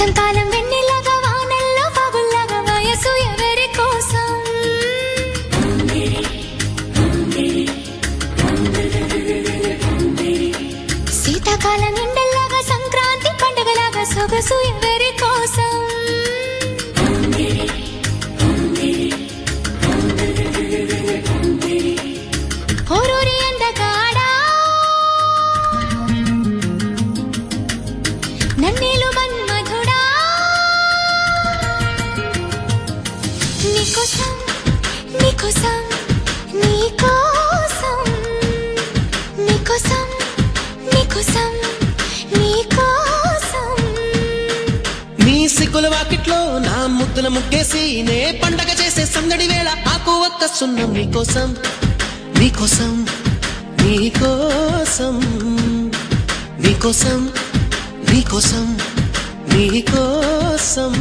వేసంకాలం వెన్నెలగా వానల్లో పగుల్లాగా వయసు ఎవరి కోసం శీతాకాలం ఎండల్లాగా సంక్రాంతి పండుగలాగా సొగసు ఎవరి కోసం ఓరూరి అందగాడా నన్నేలు మన్మధుడా నీకోసం నీకోసం నీకోసం నీకోసం నీకోసం నీకోసం నీ సిగ్గుల వాకిట్లో నా ముద్దుల ముగ్గేసి నే పండగ చేసే సందడి వేళ ఆకు ఒక్క సున్నం నీకోసం నీకోసం నీకోసం నీకోసం నీకోసం నీకోసం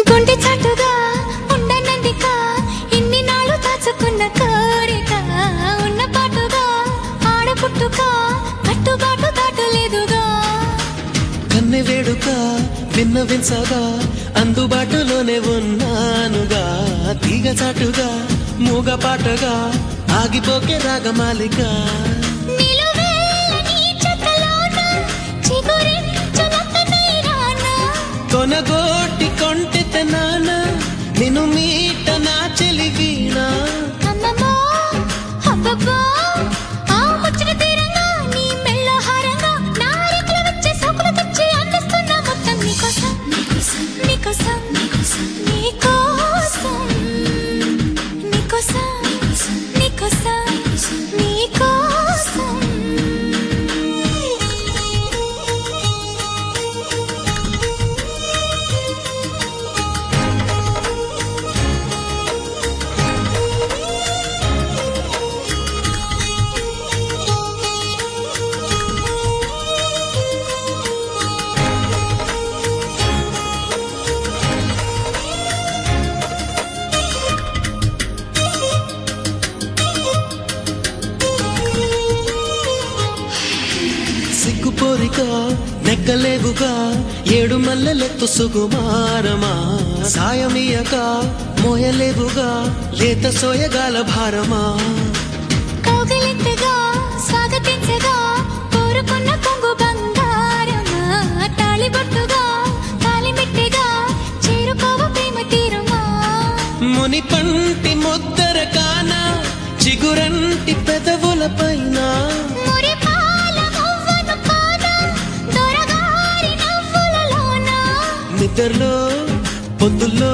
గుండె చాటుగా ఉండనందిక ఇన్ని నాళ్ళు దాచుకున్న కోరిక ఉన్న పాటుగా ఆడపుట్టుక కట్టుబాటు దాటలేదుగా కన్నె వేడుక విన్నవించగా అందుబాటులోనే ఉన్నానుగా తీగ చాటుగా మూగ పాటగా ఆగిపోకే రాగమాలిక కొనగోటి కొంటె నాన్న నిన్ను మీట నా చెలి వీణ సిగ్గుపోరిక నెగ్గలేవుగా ఏడు మల్లెలెత్తు సుకుమారమా సాయమీయక మోయలేవుగా లేత సోయగాల భారమా కౌగిలింతగా స్వాగతించగా కోరుకున్న కొంగు బంగారమా తాళిబొట్టుగా తాళిమిట్టిగా చేరుకోవ ప్రేమ తీరుమా ముని పంటి ముద్దర కాన చిగురంటి పెదవుల పైన నిద్రలో పొద్దుల్లో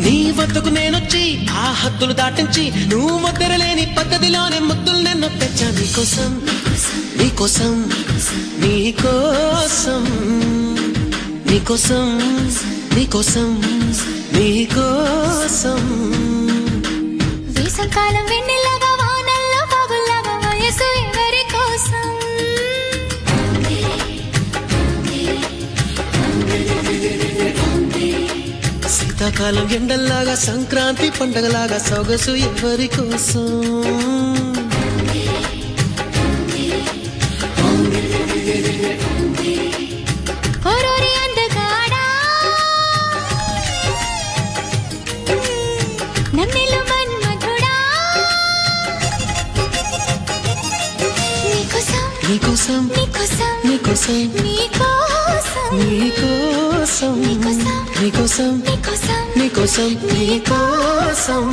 నీ వద్దకు నేనొచ్చి ఆ హద్దులు దాటించి నువ్వు ముద్దరలేని పద్ధతిలోనే ముద్దులు నేను తెచ్చా నీకోసం నీకోసం నీకోసం నీకోసం నీకోసం నీకోసం వేసంకాలం వెన్నెలగా వానల్లో పగుల్లాగా వయసు ఎవరి కోసం శీతాకాలం ఎండల్లాగా సంక్రాంతి పండగలాగా సొగసు ఎవరి కోసం ఓరోరి అందగాడా నన్నేలు మన్మధుడా నీకోసం నీకోసం నీకోసం నీకోసం నీకోసం నీకోసం నీకోసం నీకోసం నీకోసం నీకోసం